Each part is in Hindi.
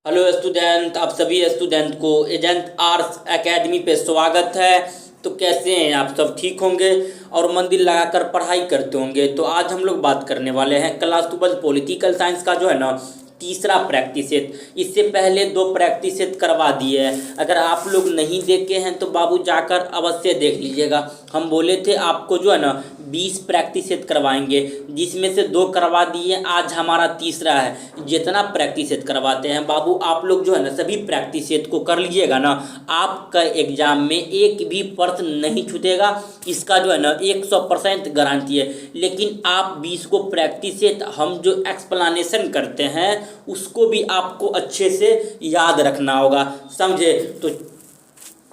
हेलो स्टूडेंट, आप सभी स्टूडेंट को एजेंट आर्ट्स एकेडमी पे स्वागत है। तो कैसे हैं आप? सब ठीक होंगे और मन दिल लगाकर पढ़ाई करते होंगे। तो आज हम लोग बात करने वाले हैं क्लास 12 पॉलिटिकल साइंस का जो है ना तीसरा प्रैक्टिस सेट। इससे पहले 2 प्रैक्टिस सेट करवा दिए हैं। अगर आप लोग नहीं देखे हैं तो बाबू जाकर अवश्य देख लीजिएगा। हम बोले थे आपको जो है ना 20 प्रैक्टिस सेट करवाएंगे, जिसमें से 2 करवा दिए, आज हमारा तीसरा है। जितना प्रैक्टिस सेट करवाते हैं बाबू आप लोग जो है ना सभी प्रैक्टिस सेट को कर लीजिएगा ना, आपका एग्जाम में एक भी प्रश्न नहीं छूटेगा। इसका जो है ना 100% गारंटी है। लेकिन आप 20 को प्रैक्टिस सेट हम जो एक्सप्लेनेशन करते हैं उसको भी आपको अच्छे से याद रखना होगा, समझे? तो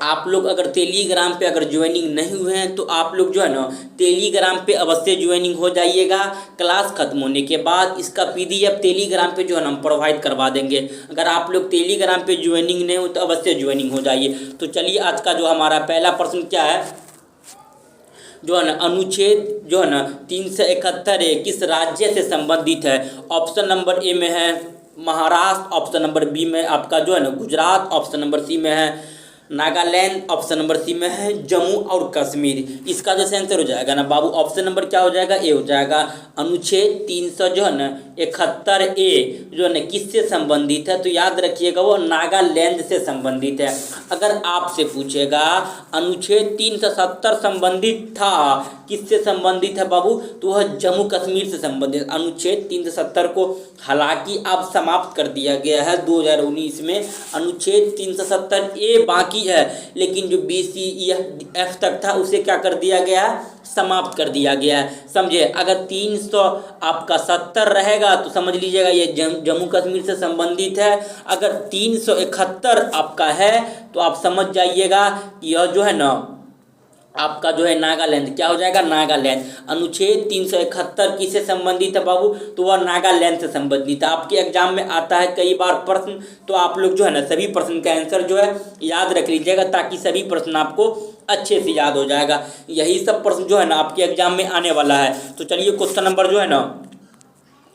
आप लोग अगर टेलीग्राम पे अगर ज्वाइनिंग नहीं हुए हैं तो आप लोग जो है ना टेलीग्राम पे अवश्य ज्वाइनिंग हो जाइएगा। क्लास खत्म होने के बाद इसका पीडीएफ टेलीग्राम पे जो है ना हम प्रोवाइड करवा देंगे। अगर आप लोग टेलीग्राम पे ज्वाइनिंग नहीं हो तो अवश्य ज्वाइनिंग हो जाइए। तो चलिए आज का जो हमारा पहला प्रश्न क्या है, जो है ना अनुच्छेद जो है ना 371 किस राज्य से संबंधित है? ऑप्शन नंबर ए में है महाराष्ट्र, ऑप्शन नंबर बी में आपका जो है ना गुजरात, ऑप्शन नंबर सी में है नागालैंड, ऑप्शन नंबर सी में है जम्मू और कश्मीर। इसका जो आंसर हो जाएगा ना बाबू ऑप्शन नंबर क्या हो जाएगा? ए हो जाएगा। अनुच्छेद 300 जो है ना 71 ए जो है ना किससे संबंधित है? तो याद रखिएगा वो नागालैंड से संबंधित है। अगर आपसे पूछेगा अनुच्छेद 370 संबंधित था, किससे संबंधित है बाबू? तो वह जम्मू कश्मीर से संबंधित। अनुच्छेद 370 को हालांकि अब समाप्त कर दिया गया है 2019 में। अनुच्छेद 370 ए बाकी है, लेकिन जो BCEF तक था उसे क्या कर दिया गया है? समाप्त कर दिया गया है, समझे? अगर 300 आपका 70 रहेगा तो समझ लीजिएगा ये जम्मू कश्मीर से संबंधित है। अगर 371 आपका है तो आप समझ जाइएगा यह जो है ना आपका जो है नागालैंड क्या हो जाएगा? नागालैंड। अनुच्छेद 371 किससे संबंधित है बाबू? तो वह नागालैंड से संबंधित है। आपके एग्जाम में आता है कई बार प्रश्न, तो आप लोग जो है ना सभी प्रश्न का आंसर जो है याद रख लीजिएगा, ताकि सभी प्रश्न आपको अच्छे से याद हो जाएगा। यही सब प्रश्न जो है ना आपके एग्जाम में आने वाला है। तो चलिए क्वेश्चन नंबर जो है ना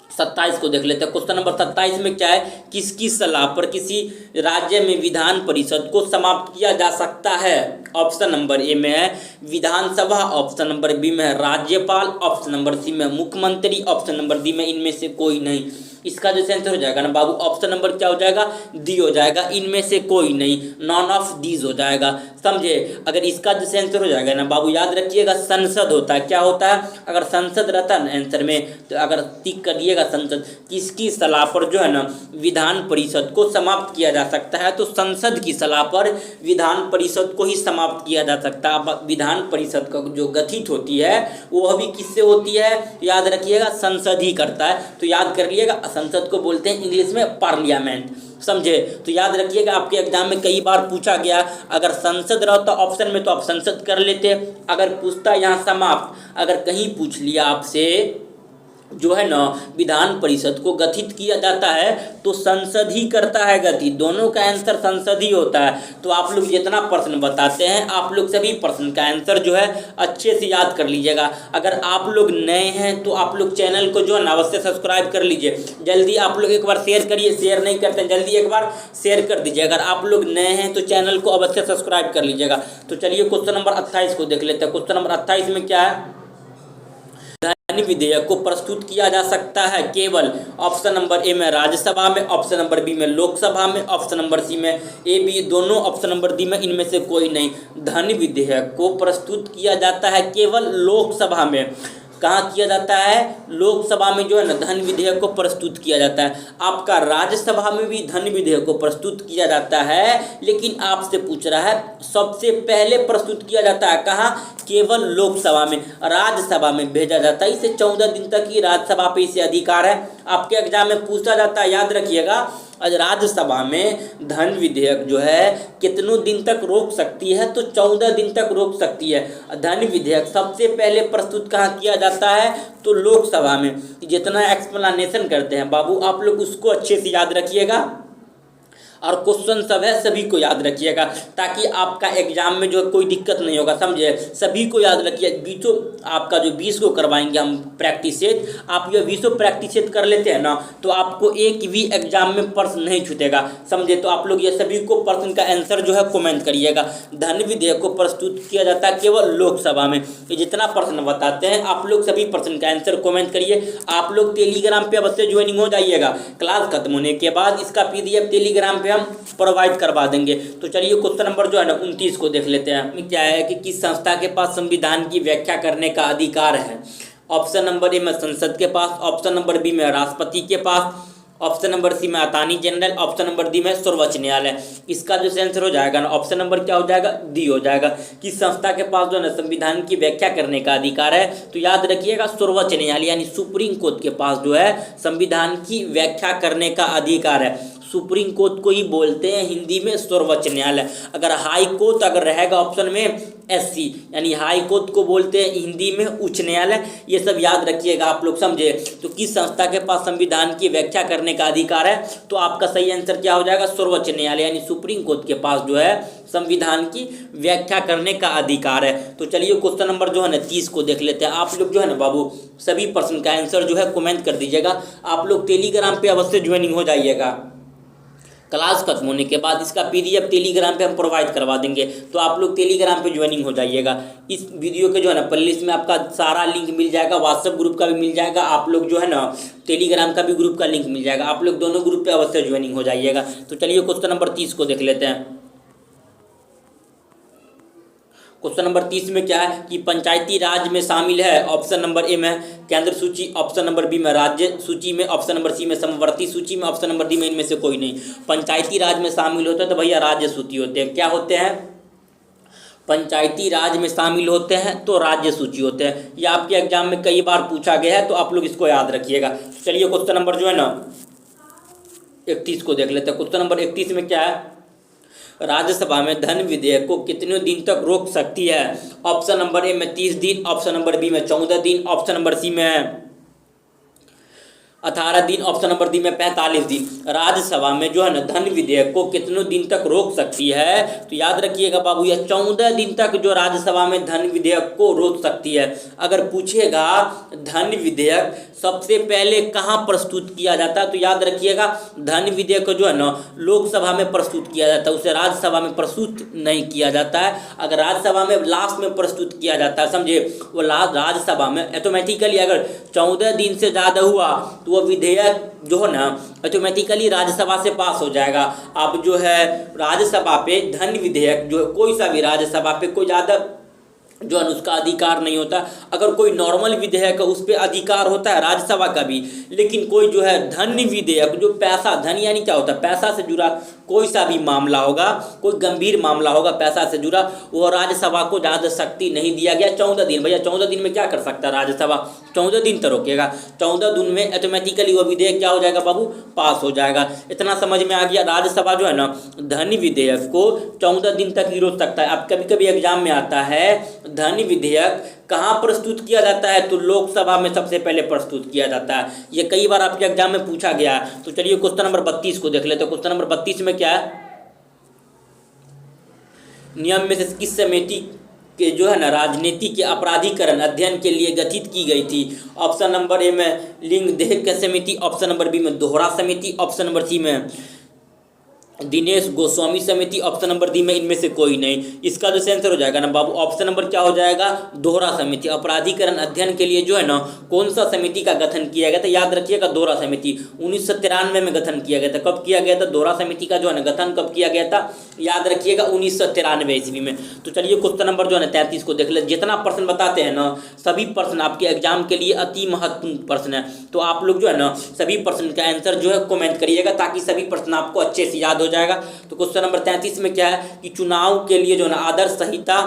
27 को देख लेते हैं। क्वेश्चन नंबर 27 में क्या है? किसकी सलाह पर किसी राज्य में विधान परिषद को समाप्त किया जा सकता है? ऑप्शन नंबर ए में है विधानसभा, ऑप्शन नंबर बी में है राज्यपाल, ऑप्शन नंबर सी में मुख्यमंत्री, ऑप्शन नंबर डी में इनमें से कोई नहीं। इसका जो आंसर हो जाएगा ना बाबू ऑप्शन नंबर क्या हो जाएगा? डी हो जाएगा। इनमें से कोई नहीं, नॉन ऑफ दीज हो जाएगा, समझे? अगर इसका जो आंसर हो जाएगा ना बाबू याद रखिएगा संसद होता है। क्या होता है? अगर संसद रहता है ना आंसर में तो अगर टिक करिएगा संसद। किसकी सलाह पर जो है ना विधान परिषद को समाप्त किया जा सकता है? तो संसद की सलाह पर विधान परिषद को ही समाप्त किया जा सकता है। विधान परिषद का जो गठित होती है वह भी किससे होती है? याद रखिएगा संसद ही करता है। तो याद कर लिएगा संसद को बोलते हैं इंग्लिश में पार्लियामेंट, समझे? तो याद रखिएगा आपके एग्जाम में कई बार पूछा गया, अगर संसद रहता ऑप्शन में तो आप संसद कर लेते। अगर पूछता यहाँ समाप्त, अगर कहीं पूछ लिया आपसे जो है ना विधान परिषद को गठित किया जाता है तो संसद ही करता है गठित। दोनों का आंसर संसद ही होता है। तो आप लोग जितना प्रश्न बताते हैं आप लोग सभी प्रश्न का आंसर जो है अच्छे से याद कर लीजिएगा। अगर आप लोग नए हैं तो आप लोग चैनल को जो है ना अवश्य सब्सक्राइब कर लीजिए। जल्दी आप लोग एक बार शेयर करिए, शेयर नहीं करते जल्दी एक बार शेयर कर दीजिए। अगर आप लोग नए हैं तो चैनल को अवश्य सब्सक्राइब कर लीजिएगा। तो चलिए क्वेश्चन नंबर 28 को देख लेते हैं। क्वेश्चन नंबर 28 में क्या है? विधेयक को प्रस्तुत किया जा सकता है केवल ऑप्शन नंबर ए में राज्यसभा में, ऑप्शन नंबर बी में लोकसभा में, ऑप्शन नंबर सी में ए बी दोनों, ऑप्शन नंबर डी में इनमें से कोई नहीं। धन विधेयक को प्रस्तुत किया जाता है केवल लोकसभा में। कहाँ किया जाता है? लोकसभा में जो है ना धन विधेयक को प्रस्तुत किया जाता है। आपका राज्यसभा में भी धन विधेयक को प्रस्तुत किया जाता है, लेकिन आपसे पूछ रहा है सबसे पहले प्रस्तुत किया जाता है कहाँ? केवल लोकसभा में। राज्यसभा में भेजा जाता है। इसे 14 दिन तक ही राज्यसभा पे इसे अधिकार है। आपके एग्जाम में पूछा जाता है, याद रखिएगा राज्यसभा में धन विधेयक जो है कितनों दिन तक रोक सकती है? तो 14 दिन तक रोक सकती है। धन विधेयक सबसे पहले प्रस्तुत कहाँ किया जाता है? तो लोकसभा में। जितना एक्सप्लेनेशन करते हैं बाबू आप लोग उसको अच्छे से याद रखिएगा। और क्वेश्चन सब है, सभी को याद रखिएगा ताकि आपका एग्जाम में जो कोई दिक्कत नहीं होगा, समझे। सभी को याद रखिए, 20 आपका जो 20 को करवाएंगे हम प्रैक्टिस सेट, आप ये 20 प्रैक्टिस सेट कर लेते हैं ना तो आपको एक भी एग्जाम में प्रश्न नहीं छूटेगा, समझे। तो आप लोग ये सभी को प्रश्न का आंसर जो है कमेंट करिएगा। धन विधेयक को प्रस्तुत किया जाता है केवल लोकसभा में। ये जितना प्रश्न बताते हैं आप लोग सभी प्रश्न का आंसर कमेंट करिए। आप लोग टेलीग्राम पे अवश्य ज्वाइनिंग हो जाइएगा। क्लास खत्म होने के बाद इसका PDF टेलीग्राम पे हम प्रोवाइड करवा देंगे। तो चलिए क्वेश्चन नंबर जो है ना 29 को देख लेते हैं। क्या है कि किस संस्था के पास संविधान की व्याख्या करने का अधिकार है। ऑप्शन नंबर ए में संसद के पास, ऑप्शन नंबर बी में राष्ट्रपति के पास, ऑप्शन नंबर सी में attorney general, option number D में सर्वोच्च न्यायालय। इसका जो आंसर हो जाएगा ना ऑप्शन नंबर क्या हो जाएगा, डी हो जाएगा। किस संस्था के पास जो है ना संविधान की व्याख्या करने का अधिकार है, तो याद रखिएगा सर्वोच्च न्यायालय यानी सुप्रीम कोर्ट के पास जो है संविधान की व्याख्या करने का अधिकार है। सुप्रीम कोर्ट को ही बोलते हैं हिंदी में सर्वोच्च न्यायालय। अगर हाई कोर्ट अगर रहेगा ऑप्शन में SC यानी हाई कोर्ट को बोलते हैं हिंदी में उच्च न्यायालय। ये सब याद रखिएगा आप लोग, समझे। तो किस संस्था के पास संविधान की व्याख्या करने का अधिकार है, तो आपका सही आंसर क्या हो जाएगा, सर्वोच्च न्यायालय यानी सुप्रीम कोर्ट के पास जो है संविधान की व्याख्या करने का अधिकार है। तो चलिए क्वेश्चन नंबर जो है ना 30 को देख लेते हैं। आप लोग जो है ना बाबू सभी प्रश्न का आंसर जो है कमेंट कर दीजिएगा। आप लोग टेलीग्राम पे अवश्य ज्वाइनिंग हो जाइएगा। क्लास खत्म होने के बाद इसका PDF टेलीग्राम पे हम प्रोवाइड करवा देंगे, तो आप लोग टेलीग्राम पे ज्वाइनिंग हो जाइएगा। इस वीडियो के जो है ना प्लेलिस्ट में आपका सारा लिंक मिल जाएगा, व्हाट्सएप ग्रुप का भी मिल जाएगा, आप लोग जो है ना टेलीग्राम का भी ग्रुप का लिंक मिल जाएगा। आप लोग दोनों ग्रुप पे अवश्य ज्वाइनिंग हो जाइएगा। तो चलिए क्वेश्चन नंबर 30 को देख लेते हैं। क्वेश्चन नंबर 30 में क्या है कि पंचायती राज में शामिल है। ऑप्शन नंबर ए में केंद्र सूची, ऑप्शन नंबर बी में राज्य सूची में, ऑप्शन नंबर सी में समवर्ती सूची में, ऑप्शन नंबर डी में इनमें से कोई नहीं। पंचायती राज में शामिल होते हैं तो भैया राज्य सूची होते हैं। क्या होते हैं, पंचायती राज में शामिल होते हैं तो राज्य सूची होते हैं। ये आपके एग्जाम में कई बार पूछा गया है, तो आप लोग इसको याद रखिएगा। चलिए क्वेश्चन नंबर जो है ना 31 को देख लेते हैं। क्वेश्चन नंबर 31 में क्या है, राज्यसभा में धन विधेयक को कितने दिन तक रोक सकती है। ऑप्शन नंबर ए में 30 दिन, ऑप्शन नंबर बी में 14 दिन, ऑप्शन नंबर सी में 18 दिन, ऑप्शन नंबर डी में 45 दिन। राज्यसभा में जो है ना धन विधेयक को कितने दिन तक रोक सकती है, तो याद रखिएगा बाबू ये 14 दिन तक जो राज्यसभा में धन विधेयक को रोक सकती है। अगर पूछेगा धन विधेयक सबसे पहले कहाँ प्रस्तुत किया जाता है, तो याद रखिएगा धन विधेयक को जो है ना लोकसभा में प्रस्तुत किया जाता है, उसे राज्यसभा में प्रस्तुत नहीं किया जाता है। अगर राज्यसभा में लास्ट में प्रस्तुत किया जाता है, समझे, वो राज्यसभा में ऑटोमेटिकली अगर 14 दिन से ज़्यादा हुआ तो वो विधेयक जो है ना ऑटोमेटिकली राज्यसभा से पास हो जाएगा। अब जो है राज्यसभा पे धन विधेयक जो कोई सा भी राज्यसभा पे कोई ज़्यादा जो है उसका अधिकार नहीं होता। अगर कोई नॉर्मल विधेयक है उस पर अधिकार होता है राज्यसभा का भी, लेकिन कोई जो है धन विधेयक जो पैसा, धन यानी क्या होता है, पैसा से जुड़ा कोई सा भी मामला होगा, कोई गंभीर मामला होगा पैसा से जुड़ा, वो राज्यसभा को ज़्यादा शक्ति नहीं दिया गया। 14 दिन, भैया 14 दिन में क्या कर सकता है राज्यसभा, 14 दिन तो रोकेगा। 14 दिन में ऑटोमेटिकली वो विधेयक क्या हो जाएगा बाबू, पास हो जाएगा। इतना समझ में आ गया। राज्यसभा जो है ना धन विधेयक को 14 दिन तक ही रोक सकता है। अब कभी कभी एग्जाम में आता है धन विधेयक कहाँ प्रस्तुत किया जाता है, तो लोकसभा में सबसे पहले प्रस्तुत किया जाता है। ये कई बार आपके एग्जाम में पूछा गया है। तो चलिए क्वेश्चन नंबर 32 को देख लेते हैं। क्वेश्चन नंबर 32 में क्या है, नियम में से किस समिति के जो है ना राजनीति के अपराधीकरण अध्ययन के लिए गठित की गई थी। ऑप्शन नंबर ए में लिंग देह समिति, ऑप्शन नंबर बी में दोहरा समिति, ऑप्शन नंबर सी में दिनेश गोस्वामी समिति, ऑप्शन नंबर डी में इनमें से कोई नहीं। इसका जो आंसर हो जाएगा ना बाबू, ऑप्शन नंबर क्या हो जाएगा, दोहरा समिति। अपराधीकरण अध्ययन के लिए जो है ना कौन सा समिति का गठन किया गया था, याद रखिएगा दोहरा समिति 1993 में गठन किया गया था। कब किया गया था, दोहरा समिति का जो है ना गठन कब किया गया था, याद रखिएगा 1993 ईस्वी में। तो चलिए क्वेश्चन नंबर जो है ना 33 को देख ले। जितना प्रश्न बताते हैं ना सभी प्रश्न आपके एग्जाम के लिए अति महत्वपूर्ण प्रश्न है, तो आप लोग जो है ना सभी प्रश्न का आंसर जो है कमेंट करिएगा ताकि सभी प्रश्न आपको अच्छे से याद हो जाएगा। तो क्वेश्चन नंबर 33 में क्या है कि चुनाव के लिए जो है ना आदर्श संहिता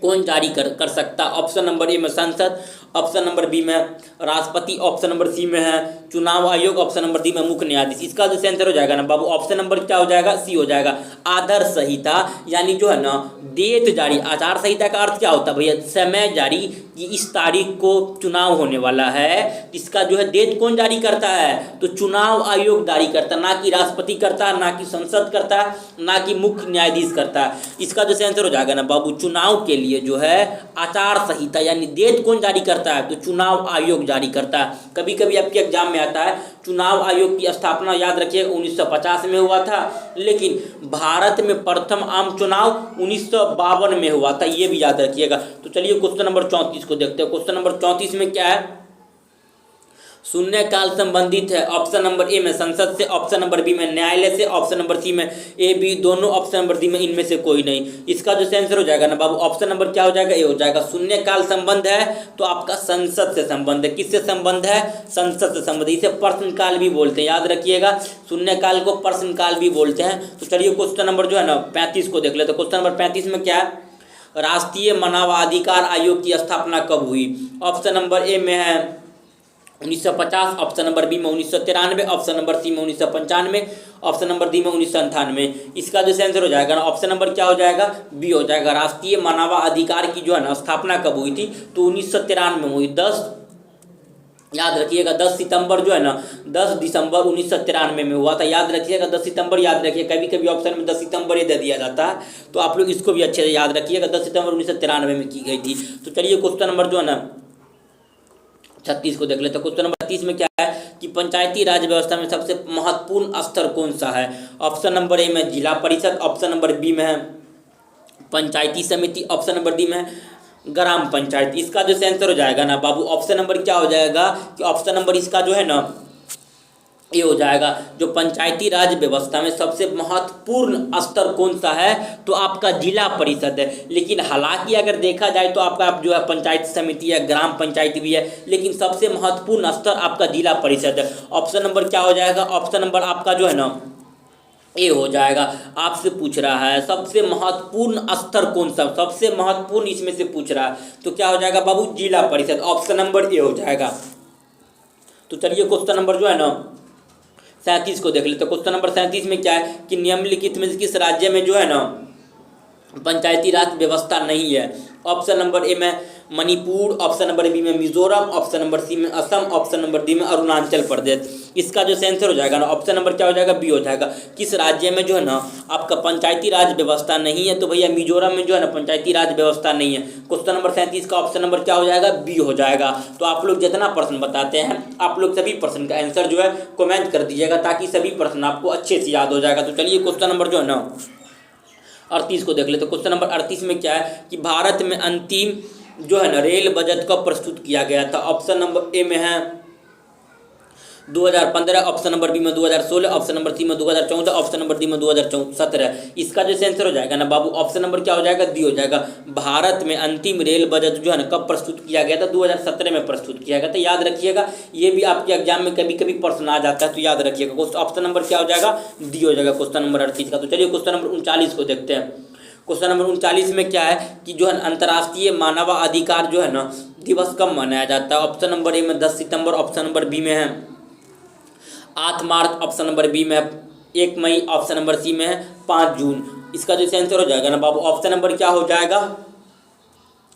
कौन जारी कर सकता। ऑप्शन नंबर ए में संसद, ऑप्शन नंबर बी में राष्ट्रपति, ऑप्शन नंबर सी में है चुनाव आयोग, ऑप्शन नंबर डी में मुख्य न्यायाधीश। इसका जो आंसर हो जाएगा ना बाबू ऑप्शन नंबर क्या हो जाएगा, सी हो जाएगा। आदर्श संहिता यानी जो है ना डेट जारी, आचार संहिता का अर्थ क्या होता है भैया, समय जारी कि इस तारीख को चुनाव होने वाला है, इसका जो है डेट कौन जारी करता है, तो चुनाव आयोग जारी करता है, ना कि राष्ट्रपति करता है, ना कि संसद करता है, ना कि मुख्य न्यायाधीश करता है। इसका जो आंसर हो जाएगा ना बाबू चुनाव के लिए जो है आचार संहिता यानी डेट कौन जारी करता है, तो चुनाव आयोग जारी करता है। कभी कभी आपके एग्जाम में आता है चुनाव आयोग की स्थापना याद रखिए 1950 में हुआ था, लेकिन भारत में प्रथम आम चुनाव 1952 में हुआ था, ये भी याद रखिएगा। तो चलिए क्वेश्चन नंबर 34 को देखते हैं। क्वेश्चन नंबर 34 में क्या है, शून्यकाल संबंधित है ऑप्शन नंबर ए में संसद से, ऑप्शन नंबर बी में न्यायालय से, ऑप्शन नंबर सी में ए बी दोनों, ऑप्शन नंबर डी में इनमें से कोई नहीं। इसका जो आंसर हो जाएगा ना बाबू ऑप्शन नंबर क्या हो जाएगा, ए हो जाएगा। शून्यकाल संबंध है तो आपका संसद से संबंध है, किससे संबंध है, संसद से संबंध। इसे प्रश्नकाल भी बोलते हैं, याद रखिएगा शून्यकाल को प्रश्नकाल भी बोलते हैं। तो चलिए क्वेश्चन नंबर जो है ना 35 को देख लेते हैं। क्वेश्चन नंबर 35 में क्या है, राष्ट्रीय मानवाधिकार आयोग की स्थापना कब हुई। ऑप्शन नंबर ए में है 1950, ऑप्शन नंबर बी में 1993, ऑप्शन नंबर सी में 1995, ऑप्शन नंबर डी में 1998। इसका जो आंसर हो जाएगा ना ऑप्शन नंबर क्या हो जाएगा, बी हो जाएगा। राष्ट्रीय मानवाधिकार की जो है ना स्थापना कब हुई थी, तो 1993 में हुई। 10 याद रखिएगा 10 सितंबर जो है ना 10 दिसंबर 1993 में हुआ था, याद रखिएगा 10 सितंबर याद रखिए। कभी कभी ऑप्शन में 10 सितंबर ही दे दिया जाता है, तो आप लोग इसको भी अच्छे से याद रखिएगा 10 सितंबर 1993 में की गई थी। तो चलिए क्वेश्चन नंबर जो है ना 36 को देख लेते हैं। क्वेश्चन नंबर 36 में क्या है कि पंचायती राज व्यवस्था में सबसे महत्वपूर्ण स्तर कौन सा है। ऑप्शन नंबर ए में जिला परिषद, ऑप्शन नंबर बी में है पंचायती समिति, ऑप्शन नंबर डी में ग्राम पंचायत। इसका जो आंसर हो जाएगा ना बाबू ऑप्शन नंबर क्या हो जाएगा, कि ऑप्शन नंबर इसका जो है ना ये हो जाएगा। जो पंचायती राज व्यवस्था में सबसे महत्वपूर्ण स्तर कौन सा है, तो आपका जिला परिषद है। लेकिन हालांकि अगर देखा जाए तो आपका जो है पंचायत समिति है, ग्राम पंचायत भी है, लेकिन सबसे महत्वपूर्ण स्तर आपका जिला परिषद है। ऑप्शन नंबर क्या हो जाएगा, ऑप्शन नंबर आपका जो है ना ए हो जाएगा। आपसे पूछ रहा है सबसे महत्वपूर्ण स्तर कौन सा, सबसे महत्वपूर्ण इसमें से पूछ रहा है, तो क्या हो जाएगा बाबू जिला परिषद, ऑप्शन नंबर ए हो जाएगा। तो चलिए क्वेश्चन नंबर जो है ना 37 को देख लेते हैं। क्वेश्चन नंबर 37 में क्या है कि निम्नलिखित में किस राज्य में जो है ना पंचायती राज व्यवस्था नहीं है। ऑप्शन नंबर ए में मणिपुर, ऑप्शन नंबर बी में मिजोरम, ऑप्शन नंबर सी में असम, ऑप्शन नंबर डी में अरुणाचल प्रदेश। इसका जो आंसर हो जाएगा ना ऑप्शन नंबर क्या हो जाएगा, बी हो जाएगा। किस राज्य में जो है ना आपका पंचायती राज व्यवस्था नहीं है, तो भैया मिजोरम में जो है ना पंचायती राज व्यवस्था नहीं है। क्वेश्चन नंबर 37 का ऑप्शन नंबर क्या हो जाएगा, बी हो जाएगा। तो आप लोग जितना प्रश्न बताते हैं आप लोग सभी प्रश्न का आंसर जो है कमेंट कर दीजिएगा, ताकि सभी प्रश्न आपको अच्छे से याद हो जाएगा। तो चलिए क्वेश्चन नंबर जो है ना 38 को देख लेते हैं। क्वेश्चन नंबर 38 में क्या है कि भारत में अंतिम जो है ना रेल बजट कब प्रस्तुत किया गया था। ऑप्शन नंबर ए में है 2015, ऑप्शन नंबर बी में 2016, ऑप्शन नंबर सी में 2014, ऑप्शन नंबर डी में 2017। इसका जो आंसर हो जाएगा ना बाबू ऑप्शन नंबर क्या हो जाएगा, डी हो जाएगा। भारत में अंतिम रेल बजट जो है ना कब प्रस्तुत किया गया था, 2017 में प्रस्तुत किया गया था, याद रखिएगा। ये भी आपके एग्जाम में कभी कभी प्रश्न आ जाता है, तो याद रखिएगा। ऑप्शन नंबर क्या हो जाएगा, डी हो जाएगा क्वेश्चन नंबर 38 का। तो चलिए क्वेश्चन नंबर 39 को देखते हैं। क्वेश्चन नंबर 39 में क्या है कि जो है अंतर्राष्ट्रीय मानवाधिकार जो है ना दिवस कब मनाया जाता है। ऑप्शन नंबर ए में 10 सितंबर, ऑप्शन नंबर बी में है 8 मार्च, ऑप्शन नंबर बी में 1 मई, ऑप्शन नंबर सी में है 5 जून। इसका जो आंसर हो जाएगा ना बाबू ऑप्शन नंबर क्या हो जाएगा,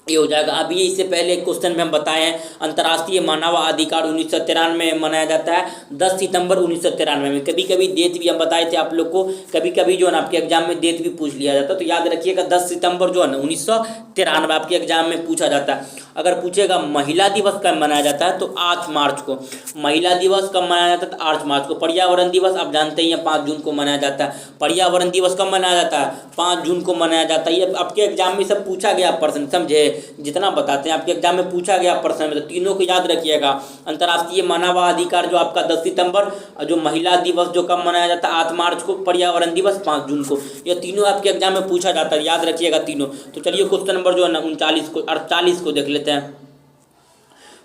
ये हो जाएगा। अभी इससे पहले क्वेश्चन में हम बताए हैं अंतर्राष्ट्रीय मानवाधिकार 1993 में मनाया जाता है, 10 सितंबर 1993 में। कभी कभी डेट भी हम बताए थे आप लोग को, कभी कभी जो है ना आपके एग्जाम में डेट भी पूछ लिया जाता है, तो याद रखिएगा 10 सितंबर जो है ना 1993 आपके एग्जाम में पूछा जाता है। अगर पूछेगा महिला दिवस कब मनाया जाता है, तो 8 मार्च को। महिला दिवस कब मनाया जाता है, तो 8 मार्च को। पर्यावरण दिवस आप जानते ही हैं 5 जून को मनाया जाता है। पर्यावरण दिवस कब मनाया जाता है, 5 जून को मनाया जाता है। ये आपके एग्जाम में सब पूछा गया प्रश्न, समझे, जितना बताते हैं आपके एग्जाम में पूछा गया प्रश्न में, तो तीनों को याद रखिएगा। अंतर्राष्ट्रीय मानवाधिकार जो आपका 10 सितंबर, जो महिला दिवस जो कब मनाया जाता है 8 मार्च को, पर्यावरण दिवस 5 जून को। ये तीनों आपके एग्जाम में पूछा जाता है, याद रखिएगा तीनों। तो चलिए क्वेश्चन नंबर जो है ना 48 को देख लेते हैं।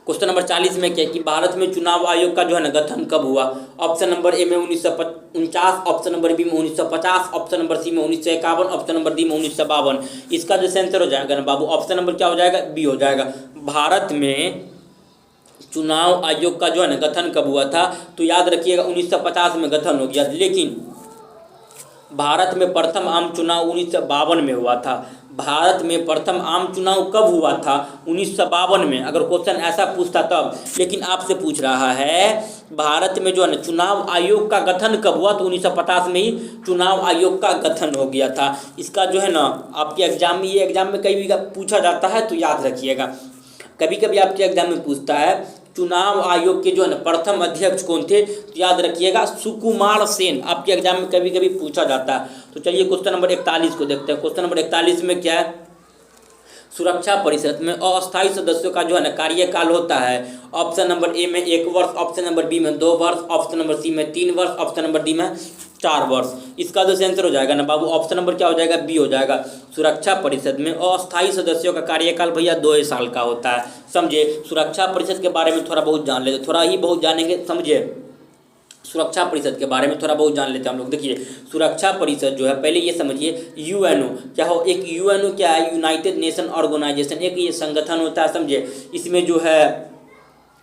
क्वेश्चन नंबर 40 में क्या कि भारत में चुनाव आयोग का जो है ना गठन कब हुआ। ऑप्शन नंबर ए में 1949, ऑप्शन नंबर बी में 1950, ऑप्शन नंबर सी में 1951, ऑप्शन नंबर डी में 1952। इसका जो आंसर हो जाएगा ना बाबू ऑप्शन नंबर क्या हो जाएगा, बी हो जाएगा। भारत में चुनाव आयोग का जो है ना गठन कब हुआ था, तो याद रखिएगा 1950 में गठन हो गया। लेकिन भारत में प्रथम आम चुनाव 1952 में हुआ था। भारत में प्रथम आम चुनाव कब हुआ था? 1952 में। अगर क्वेश्चन ऐसा पूछता तब, लेकिन आपसे पूछ रहा है भारत में जो है ना चुनाव आयोग का गठन कब हुआ, तो 1950 में ही चुनाव आयोग का गठन हो गया था। इसका जो है ना आपके एग्जाम में, ये एग्जाम में कई भी पूछा जाता है तो याद रखिएगा। कभी कभी आपके एग्जाम में पूछता है चुनाव आयोग के जो है ना प्रथम अध्यक्ष कौन थे, तो याद रखिएगा सुकुमार सेन। आपके एग्जाम में कभी कभी पूछा जाता है। तो चलिए क्वेश्चन नंबर 41 को देखते हैं। क्वेश्चन नंबर 41 में क्या है? सुरक्षा परिषद में अस्थायी सदस्यों का जो है ना कार्यकाल होता है। ऑप्शन नंबर ए में 1 वर्ष, ऑप्शन नंबर बी में 2 वर्ष, ऑप्शन नंबर सी में 3 वर्ष, ऑप्शन नंबर डी में 4 वर्ष। इसका जो आंसर हो जाएगा ना बाबू, ऑप्शन नंबर क्या हो जाएगा? बी हो जाएगा। सुरक्षा परिषद में अस्थायी सदस्यों का कार्यकाल भैया 2 साल का होता है। समझे? सुरक्षा परिषद के बारे में थोड़ा बहुत जान लेते, थोड़ा ही बहुत जानेंगे। समझे? सुरक्षा परिषद के बारे में थोड़ा बहुत जान लेते हैं हम लोग। देखिए सुरक्षा परिषद जो है, पहले ये समझिए यूएनओ क्या हो। एक यूएनओ क्या है? यूनाइटेड नेशन ऑर्गेनाइजेशन, एक ये संगठन होता है। समझे? इसमें जो है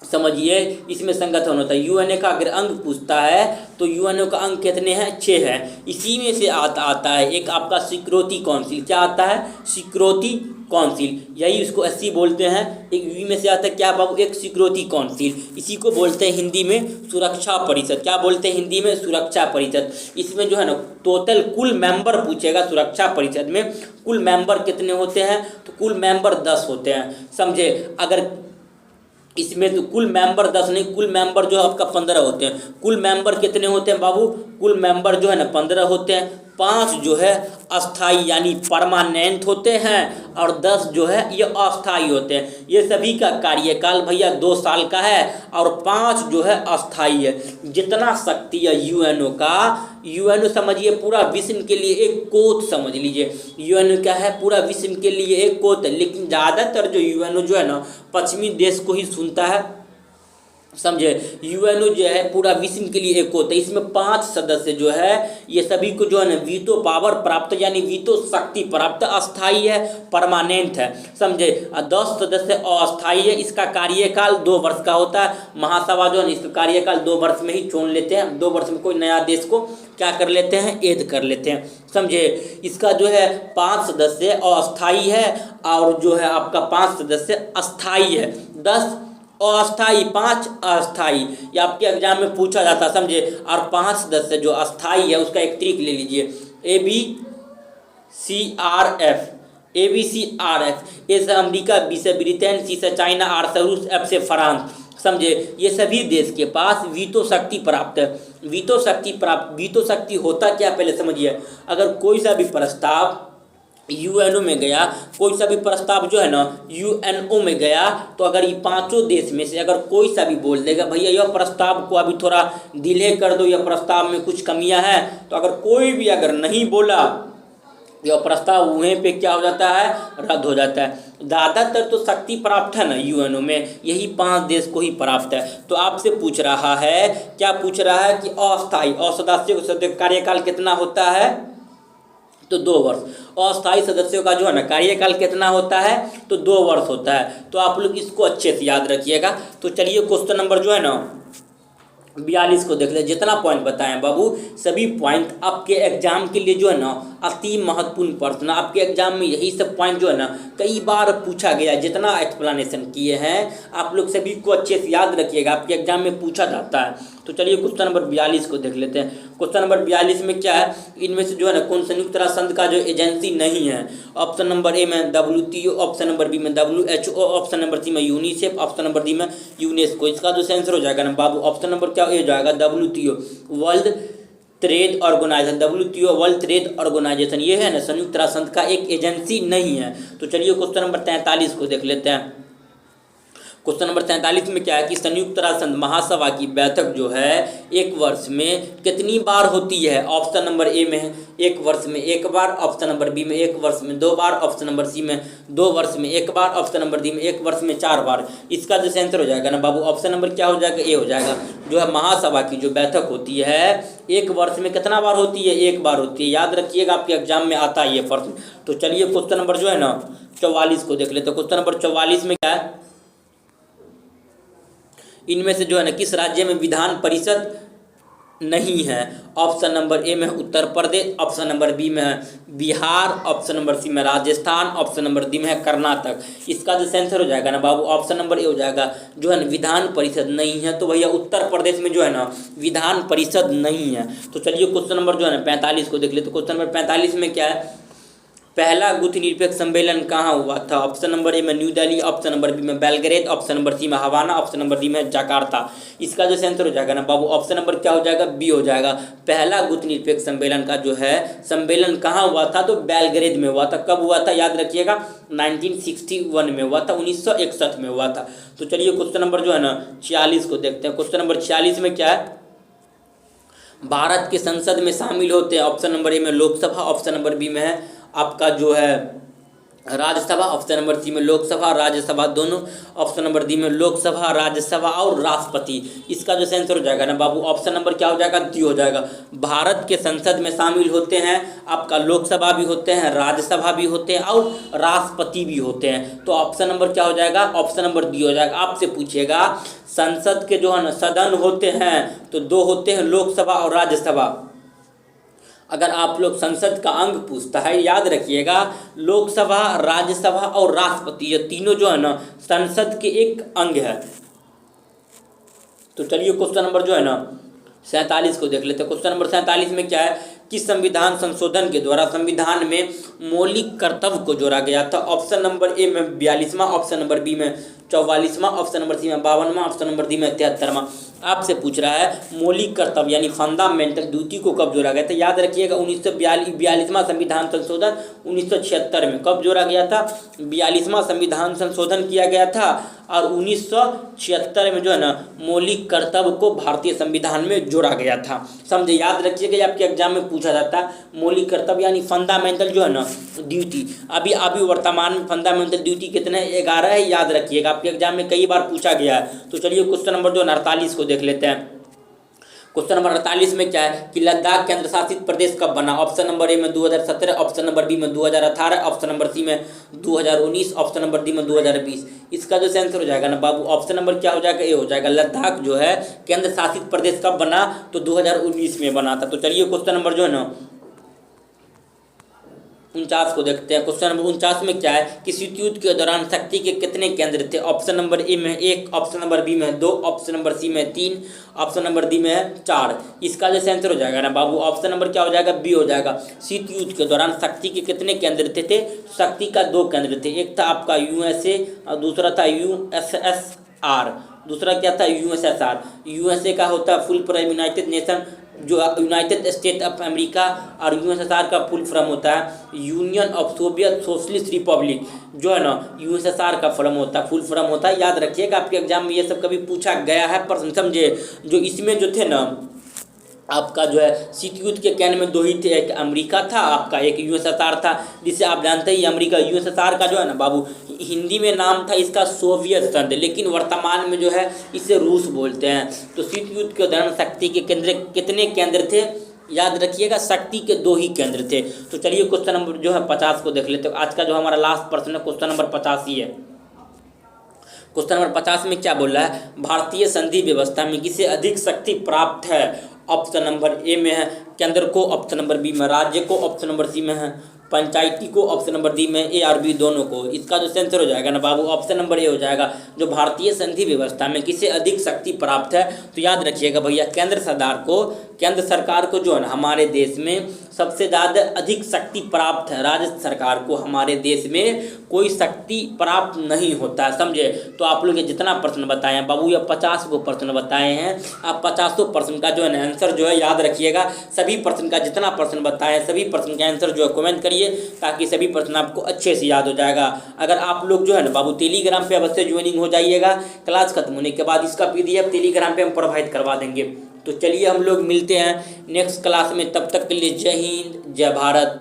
समझिए इसमें संगठन होता है। यूएनए का अगर अंग पूछता है तो यूएनओ का अंग कितने हैं? 6 हैं। इसी में से आता है एक आपका सिक्योरिटी काउंसिल। क्या आता है? सिक्योरिटी काउंसिल, यही उसको 80 बोलते हैं। एक यू में से आता है क्या बाबू? एक सिक्योरिटी काउंसिल। इसी को बोलते हैं हिंदी में सुरक्षा परिषद। क्या बोलते हैं हिंदी में? सुरक्षा परिषद। इसमें जो है ना टोटल कुल मेंबर पूछेगा सुरक्षा परिषद में कुल मेंबर कितने होते हैं, तो कुल मेंबर 10 होते हैं। समझे? अगर इसमें तो कुल मेंबर 10 नहीं, कुल मेंबर जो आपका 15 होते हैं। कुल मेंबर कितने होते हैं बाबू? कुल मेंबर जो है ना 15 होते हैं। 5 जो है अस्थाई यानी परमानेंट होते हैं और 10 जो है ये अस्थाई होते हैं। ये सभी का कार्यकाल भैया 2 साल का है और 5 जो है अस्थाई है। जितना शक्ति है यूएनओ का, यूएनओ समझिए पूरा विश्व के लिए एक कोत समझ लीजिए। यूएनओ क्या है? पूरा विश्व के लिए एक कोत है। लेकिन ज़्यादातर जो यूएनओ जो है ना पश्चिमी देश को ही सुनता है। समझे? यूएनओ जो है पूरा विश्व के लिए एक होता है। इसमें 5 सदस्य जो है ये सभी को जो है ना वीटो पावर प्राप्त यानी वीटो शक्ति प्राप्त, अस्थाई है, परमानेंट है। समझे? 10 सदस्य अस्थाई है। इसका कार्यकाल 2 वर्ष का होता है। महासभा जो है ना इसका कार्यकाल 2 वर्ष में ही चुन लेते हैं। 2 वर्ष में कोई नया देश को क्या कर लेते हैं? ऐड कर लेते हैं। समझे? इसका जो है 5 सदस्य अस्थाई है और जो है आपका 5 सदस्य अस्थाई है। 10 अस्थाई, 5 अस्थाई, ये आपके एग्जाम में पूछा जाता है। समझे? और 5 सदस्य जो अस्थाई है उसका एक ट्रिक ले लीजिए। ABCRF, ABCRF, ए से अमेरिका, बी से ब्रिटेन, सी से चाइना, आर से रूस, एफ से फ्रांस। समझे? ये सभी देश के पास वीटो शक्ति प्राप्त है। वीटो शक्ति होता क्या पहले समझिए। अगर कोई सा भी प्रस्ताव यूएनओ में गया, कोई सा भी प्रस्ताव जो है ना यूएनओ में गया, तो अगर ये 5 देश में से अगर कोई सा भी बोल देगा भैया यह प्रस्ताव को अभी थोड़ा डिले कर दो, यह प्रस्ताव में कुछ कमियां हैं, तो अगर कोई भी अगर नहीं बोला यह प्रस्ताव वहीं पे क्या हो जाता है? रद्द हो जाता है। ज़्यादातर तो शक्ति प्राप्त है ना यूएनओ में, यही 5 देश को ही प्राप्त है। तो आपसे पूछ रहा है, क्या पूछ रहा है कि अस्थायी सदस्यों का कार्यकाल कितना होता है? तो 2 वर्ष। अस्थायी सदस्यों का जो है ना कार्यकाल कितना होता है? तो 2 वर्ष होता है। तो आप लोग इसको अच्छे से याद रखिएगा। तो चलिए क्वेश्चन नंबर जो है ना 42 को देख ले। जितना पॉइंट बताएं बाबू सभी पॉइंट आपके एग्जाम के लिए जो है ना अति महत्वपूर्ण प्रश्न। आपके एग्जाम में यही सब पॉइंट जो है ना कई बार पूछा गया। जितना एक्सप्लेनेशन किए हैं आप लोग सभी को अच्छे से याद रखिएगा, आपके एग्जाम में पूछा जाता है। तो चलिए क्वेश्चन नंबर 42 को देख लेते हैं। क्वेश्चन नंबर 42 में क्या है? इनमें से जो है ना कौन संयुक्त राष्ट्र संघ का जो एजेंसी नहीं है? ऑप्शन नंबर ए में WTO, ऑप्शन नंबर बी में WHO, ऑप्शन नंबर सी में यूनिसेफ, ऑप्शन नंबर डी में यूनेस्को। इसका जो आंसर हो जाएगा ना बाबू ऑप्शन नंबर क्या हो जाएगा? WTO, world trade organisation. WTO world trade organisation ये है ना संयुक्त राष्ट्र संघ का एक एजेंसी नहीं है। तो चलिए क्वेश्चन नंबर 43 को देख लेते हैं। क्वेश्चन नंबर 43 में क्या है कि संयुक्त राष्ट्र संघ महासभा की बैठक जो है 1 वर्ष में कितनी बार होती है? ऑप्शन नंबर ए में 1 वर्ष में 1 बार, ऑप्शन नंबर बी में 1 वर्ष में 2 बार, ऑप्शन नंबर सी में 2 वर्ष में 1 बार, ऑप्शन नंबर डी में 1 वर्ष में 4 बार। इसका जो आंसर हो जाएगा ना बाबू ऑप्शन नंबर क्या हो जाएगा? ए हो जाएगा। जो है महासभा की जो बैठक होती है 1 वर्ष में कितना बार होती है? 1 बार होती है। याद रखिएगा आपके एग्जाम में आता है ये प्रश्न। तो चलिए क्वेश्चन नंबर जो है ना 44 को देख लेते हैं। क्वेश्चन नंबर 44 में क्या है? इनमें से जो है ना किस राज्य में विधान परिषद नहीं है? ऑप्शन नंबर ए में है Uttar Pradesh, option number B में है बिहार, ऑप्शन नंबर सी में राजस्थान, ऑप्शन नंबर डी में है कर्नाटक। इसका जो आंसर हो जाएगा ना बाबू ऑप्शन नंबर ए हो जाएगा, जो है ना विधान परिषद नहीं है। तो भैया उत्तर प्रदेश में जो है ना विधान परिषद नहीं है। तो चलिए क्वेश्चन नंबर जो है ना 45 को देख ले। तो क्वेश्चन नंबर 45 में क्या है, पहला गुट निरपेक्ष सम्मेलन कहाँ हुआ था? ऑप्शन नंबर ए में New Delhi, option number B में बेलग्रेड, ऑप्शन नंबर सी में हवाना, ऑप्शन नंबर डी में जकार्ता। इसका जो आंसर हो जाएगा ना बाबू ऑप्शन नंबर क्या हो जाएगा, बी हो जाएगा। पहला गुट निरपेक्ष सम्मेलन का जो है सम्मेलन कहाँ हुआ था? तो बेलग्रेड में हुआ था। कब हुआ था याद रखिएगा, 1961 में हुआ था, 1961 में हुआ था। तो चलिए क्वेश्चन नंबर जो है ना 46 को देखते हैं। क्वेश्चन नंबर 46 में क्या है, भारत के संसद में शामिल होते हैं। ऑप्शन नंबर ए में लोकसभा, ऑप्शन नंबर बी में है आपका जो है राज्यसभा, ऑप्शन नंबर सी में लोकसभा राज्यसभा दोनों, ऑप्शन नंबर डी में लोकसभा राज्यसभा और राष्ट्रपति। इसका जो आंसर हो जाएगा ना बाबू ऑप्शन नंबर क्या हो जाएगा, डी हो जाएगा। भारत के संसद में शामिल होते हैं आपका लोकसभा भी होते हैं, राज्यसभा भी होते हैं और राष्ट्रपति भी होते हैं। तो ऑप्शन नंबर क्या हो जाएगा, ऑप्शन नंबर डी हो जाएगा। आपसे पूछिएगा संसद के जो है ना सदन होते हैं तो दो होते हैं, लोकसभा और राज्यसभा। अगर आप लोग संसद का अंग पूछता है याद रखिएगा, लोकसभा राज्यसभा और राष्ट्रपति ये तीनों जो है ना संसद के एक अंग है। तो चलिए क्वेश्चन नंबर जो है ना 47 को देख लेते हैं। क्वेश्चन नंबर 47 में क्या है, किस संविधान संशोधन के द्वारा संविधान में मौलिक कर्तव्य को जोड़ा गया था? ऑप्शन नंबर ए में 42वां, ऑप्शन नंबर बी में 44वां, ऑप्शन नंबर सी में 52वां, ऑप्शन नंबर डी में 73वां। आपसे पूछ रहा है मौलिक कर्तव्य यानी फंडामेंटल ड्यूटी को कब जोड़ा गया था? याद रखिएगा 1942वां संविधान संशोधन 1976 में। कब जोड़ा गया था? 42वां संविधान संशोधन किया गया था और 1976 में जो है ना मौलिक कर्तव्य को भारतीय संविधान में जोड़ा गया था। समझे, याद रखिएगा, आपके एग्जाम में पूछा जाता है मौलिक कर्तव्य यानी फंडामेंटल जो है ना ड्यूटी। अभी वर्तमान में फंडामेंटल ड्यूटी कितने 11 है, याद रखिएगा, आपके एग्जाम में कई बार पूछा गया है। तो चलिए क्वेश्चन नंबर जो 48 को देख लेते हैं। क्वेश्चन नंबर 48 में क्या है कि लद्दाख केंद्र शासित प्रदेश कब बना? ऑप्शन नंबर ए में 2017, ऑप्शन नंबर बी में 2018, ऑप्शन नंबर सी में 2019, ऑप्शन नंबर डी में 2020। इसका जो आंसर हो जाएगा ना बाबू ऑप्शन नंबर क्या हो जाएगा, ए हो जाएगा। लद्दाख जो है केंद्र शासित प्रदेश कब बना? तो 2019 में बना था। तो चलिए क्वेश्चन नंबर जो है ना 49 को देखते हैं। क्वेश्चन नंबर 49 में क्या है कि शीत युद्ध के दौरान शक्ति के कितने केंद्र थे? ऑप्शन नंबर ए में 1, ऑप्शन नंबर बी में 2, ऑप्शन नंबर सी में 3, ऑप्शन नंबर डी में 4। इसका जो आंसर हो जाएगा ना बाबू ऑप्शन नंबर क्या हो जाएगा, बी हो जाएगा। शीत युद्ध के दौरान शक्ति के कितने केंद्र थे? शक्ति का 2 केंद्र थे। एक था आपका यूएसए और दूसरा था यूएसएसआर। दूसरा क्या था, यूएसएसआर। यूएसए का होता है फुल फॉर्म यूनाइटेड नेशन, जो यूनाइटेड स्टेट ऑफ अमेरिका, और यूएसएसआर का फुल फॉर्म होता है union of Soviet socialist Republic, जो है ना यूएसएसआर का फॉर्म होता है, फुल फॉर्म होता है। याद रखिएगा, आपके एग्जाम में ये सब कभी पूछा गया है प्रश्न, समझे। जो इसमें जो थे ना आपका जो है शीत युद्ध के केंद्र में 2 ही थे, एक अमेरिका था आपका, एक यूएसएसआर था, जिसे आप जानते ही अमेरिका। यूएसएसआर का जो है ना बाबू हिंदी में नाम था इसका सोवियत संघ, लेकिन वर्तमान में जो है इसे रूस बोलते हैं। तो शीत युद्ध के दौरान शक्ति के केंद्र कितने केंद्र थे? याद रखिएगा, शक्ति के 2 ही केंद्र थे। तो चलिए क्वेश्चन नंबर जो है 50 को देख लेते हैं। आज का जो हमारा लास्ट प्रश्न है क्वेश्चन नंबर 50 ही है। क्वेश्चन नंबर 50 में क्या बोल रहा है, भारतीय संधि व्यवस्था में किसे अधिक शक्ति प्राप्त है? ऑप्शन नंबर ए में है केंद्र को, ऑप्शन नंबर बी में राज्य को, ऑप्शन नंबर सी में है पंचायती को, ऑप्शन नंबर डी में ए और बी दोनों को। इसका जो आंसर हो जाएगा ना बाबू ऑप्शन नंबर ए हो जाएगा। जो भारतीय संधि व्यवस्था में किसे अधिक शक्ति प्राप्त है? तो याद रखिएगा भैया, केंद्र सरकार को जो है ना हमारे देश में सबसे ज़्यादा अधिक शक्ति प्राप्त है। राज्य सरकार को हमारे देश में कोई शक्ति प्राप्त नहीं होता है, समझे। तो आप लोग ये जितना प्रश्न बताए हैं बाबू, ये 50 को प्रश्न बताए हैं, आप 50 प्रश्न का जो है ना आंसर जो है याद रखिएगा। सभी प्रश्न का जितना प्रश्न बताए हैं सभी प्रश्न का आंसर जो है कमेंट करिए, ताकि सभी प्रश्न आपको अच्छे से याद हो जाएगा। अगर आप लोग जो है ना बाबू टेलीग्राम पे अवश्य ज्वाइनिंग हो जाइएगा। क्लास खत्म होने के बाद इसका PDF टेलीग्राम पे हम प्रोवाइड करवा देंगे। तो चलिए हम लोग मिलते हैं नेक्स्ट क्लास में, तब तक के लिए जय हिंद जय भारत।